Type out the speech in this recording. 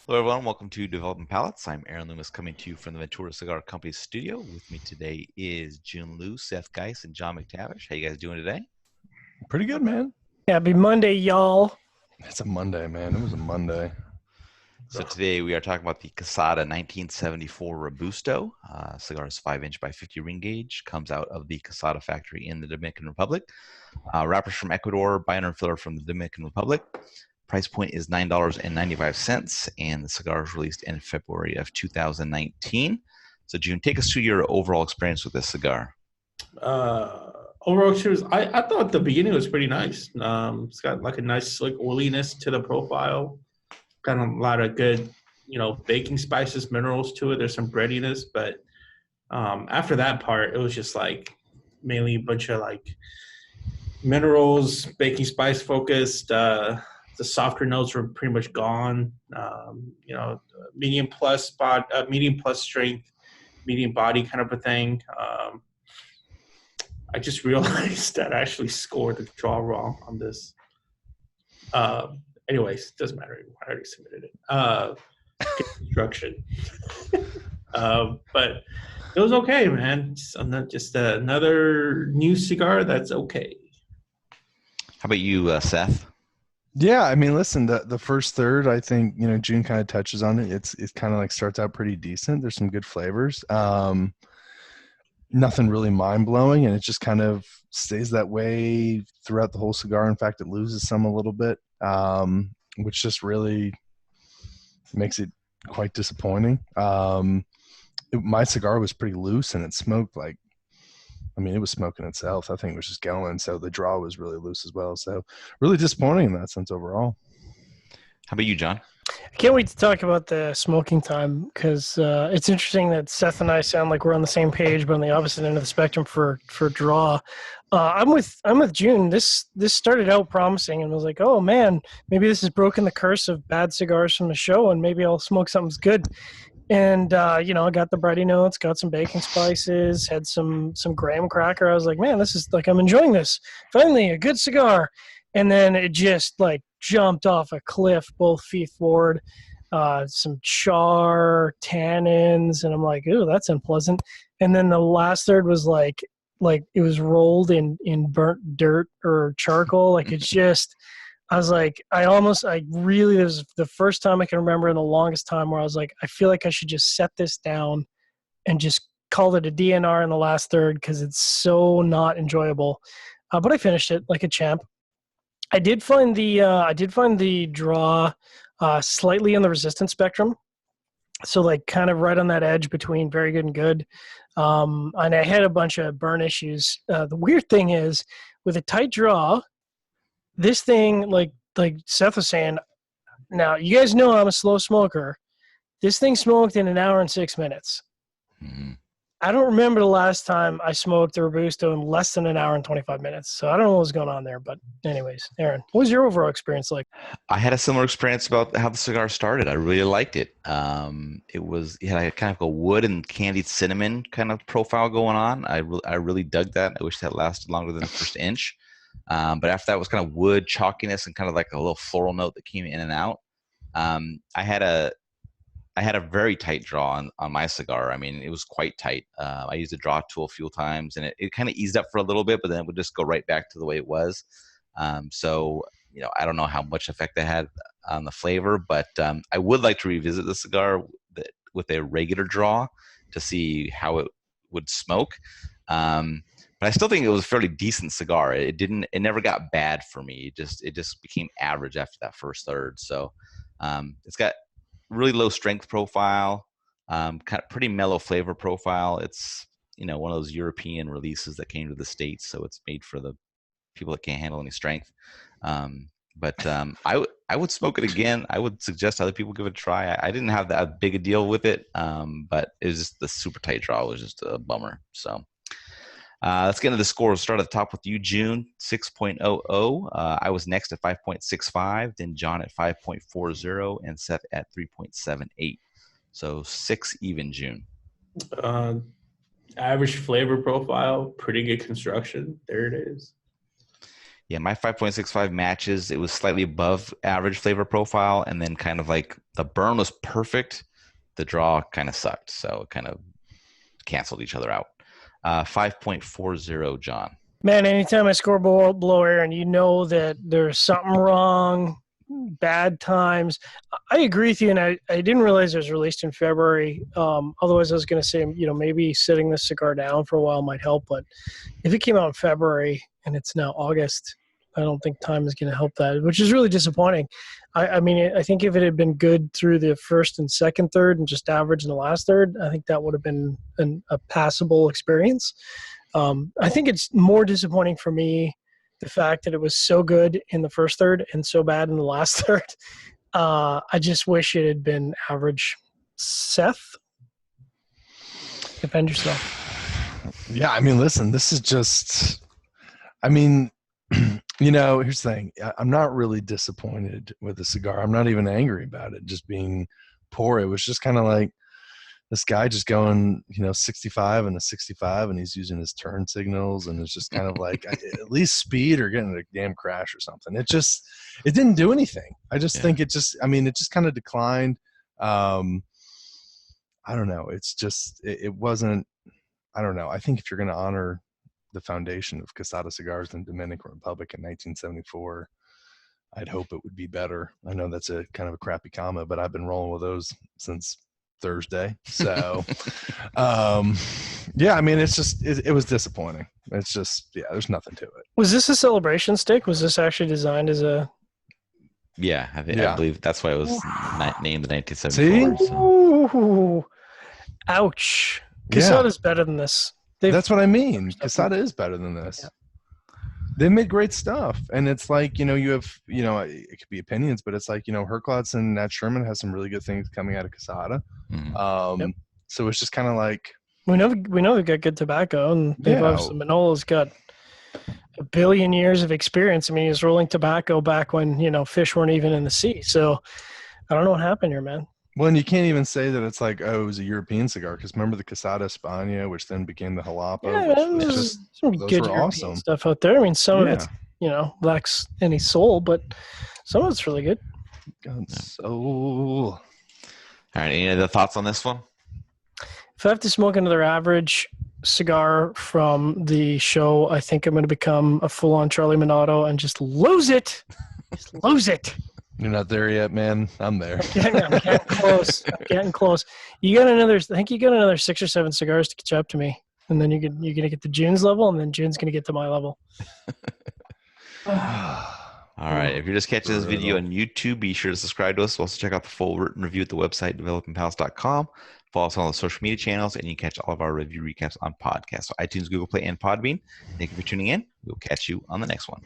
Hello, everyone. Welcome to Developing Palates. I'm Aaron Loomis coming to you from the Ventura Cigar Company studio. With me today is Jiunn Liu, Seth Geis, and John McTavish. How you guys doing today? Pretty good, man. Happy Monday, y'all. It's a Monday, man. It was a Monday. So today we are talking about the Quesada 1974 Robusto. Cigar is 5-inch by 50 ring gauge. Comes out of the Quesada factory in the Dominican Republic. Wrappers from Ecuador, binder and filler from the Dominican Republic. Price point is $9.95, and the cigar was released in February of 2019. So, Jiunn, take us through your overall experience with this cigar. Overall experience, I thought the beginning was pretty nice. It's got like a nice slick oiliness to the profile. Got a lot of good, baking spices, minerals to it. There's some breadiness, but after that part, it was just like mainly a bunch of like minerals, baking spice focused. The softer notes were pretty much gone. Medium plus spot, medium plus strength, medium body kind of a thing. I just realized that I actually scored the draw wrong on this. Anyways, doesn't matter anymore. I already submitted it. Construction. But it was okay, man. Just another new cigar that's okay. How about you, Seth? Yeah, I mean, listen, the first third, I think, Jiunn kind of touches on it. It's kind of like starts out pretty decent. There's some good flavors. Nothing really mind-blowing, and it just kind of stays that way throughout the whole cigar. In fact, it loses some a little bit, which just really makes it quite disappointing. My cigar was pretty loose, and it smoked like, it was smoking itself. I think it was just going, so the draw was really loose as well. So really disappointing in that sense overall. How about you, John? I can't wait to talk about the smoking time because it's interesting that Seth and I sound like we're on the same page, but on the opposite end of the spectrum for draw. I'm with Jiunn. This started out promising and was like, oh man, maybe this has broken the curse of bad cigars from the show, and maybe I'll smoke something's good. And I got the bready notes, got some baking spices, had some graham cracker. I was like, man, this is like, I'm enjoying this. Finally, a good cigar. And then it just like jumped off a cliff, both feet forward. Some char, tannins, and I'm like, ooh, that's unpleasant. And then the last third was like it was rolled in burnt dirt or charcoal. Like it's just, I was like, this was the first time I can remember in the longest time where I was like, I feel like I should just set this down and just call it a DNR in the last third because it's so not enjoyable. But I finished it like a champ. I did find the draw slightly on the resistance spectrum. So like kind of right on that edge between very good and good. And I had a bunch of burn issues. The weird thing is with a tight draw, this thing, like Seth was saying, now you guys know I'm a slow smoker. This thing smoked in 1 hour and 6 minutes. Mm-hmm. I don't remember the last time I smoked a Robusto in less than 1 hour and 25 minutes. So I don't know what was going on there. But anyways, Aaron, what was your overall experience like? I had a similar experience about how the cigar started. I really liked it. It had like kind of a wood and candied cinnamon kind of profile going on. I really dug that. I wish that lasted longer than the first inch. But after that was kind of wood chalkiness and kind of like a little floral note that came in and out. I had a very tight draw on my cigar. I mean, it was quite tight. I used a draw tool a few times, and it kind of eased up for a little bit, but then it would just go right back to the way it was. So, I don't know how much effect that had on the flavor, but I would like to revisit the cigar with a regular draw to see how it would smoke. But I still think it was a fairly decent cigar. It never got bad for me. It just became average after that first third. So it's got really low strength profile, kind of pretty mellow flavor profile. It's one of those European releases that came to the States, so it's made for the people that can't handle any strength. But I would smoke it again. I would suggest other people give it a try. I didn't have that big a deal with it, but it was just the super tight draw was just a bummer. So let's get into the score. We'll start at the top with you, Jiunn, 6.00. I was next at 5.65, then John at 5.40, and Seth at 3.78. So 6 even, Jiunn. Average flavor profile, pretty good construction. There it is. Yeah, my 5.65 matches. It was slightly above average flavor profile, and then kind of like the burn was perfect. The draw kind of sucked, so it kind of canceled each other out. 5.40, John. Man, anytime I score below Aaron, you know that there's something wrong, bad times. I agree with you, and I didn't realize it was released in February. Otherwise, I was going to say, maybe sitting this cigar down for a while might help. But if it came out in February and it's now August, I don't think time is going to help that, which is really disappointing. I mean, I think if it had been good through the first and second third and just average in the last third, I think that would have been a passable experience. I think it's more disappointing for me the fact that it was so good in the first third and so bad in the last third. I just wish it had been average. Seth, defend yourself. Yeah, I mean, listen, this is just, I mean, here's the thing. I'm not really disappointed with the cigar. I'm not even angry about it just being poor. It was just kind of like this guy just going, 65 and a 65, and he's using his turn signals, and it's just kind of like at least speed or getting a damn crash or something. It didn't do anything. I just think it just kind of declined. I don't know. It's just, it wasn't, I don't know. I think if you're going to honor the foundation of Quesada cigars in Dominican Republic in 1974, I'd hope it would be better. I know that's a kind of a crappy comment, but I've been rolling with those since Thursday. So, yeah, I mean, it's just, it was disappointing. It's just, there's nothing to it. Was this a celebration stick? Was this actually designed as a... Yeah, I believe that's why it was named the 1974. See? So. Ouch. Quesada's better than this. That's what I mean. Quesada is better than this. Yeah. They made great stuff, and it's like, you have, it could be opinions, but it's like, Herklotz and Nat Sherman has some really good things coming out of Quesada. Mm-hmm. So it's just kind of like, we know they've got good tobacco, and they've obviously, Manolo's got a billion years of experience. I mean, he was rolling tobacco back when fish weren't even in the sea. So I don't know what happened here, man. Well, and you can't even say that it's like, it was a European cigar, because remember the Quesada España, which then became the Jalapa. Yeah, there's some good European awesome stuff out there. I mean, some of it, lacks any soul, but some of it's really good. God, soul. All right, any other thoughts on this one? If I have to smoke another average cigar from the show, I think I'm going to become a full-on Charlie Minato and just lose it. Just lose it. You're not there yet, man. I'm there. I'm getting close. I think you got another 6 or 7 cigars to catch up to me, and then you're gonna get to Jiunn's level, and then Jiunn's gonna get to my level. All right. If you're just catching this video on YouTube, be sure to subscribe to us. Also check out the full written review at the website developingpalates.com. Follow us on the social media channels, and you can catch all of our review recaps on podcasts, so iTunes, Google Play, and Podbean. Thank you for tuning in. We'll catch you on the next one.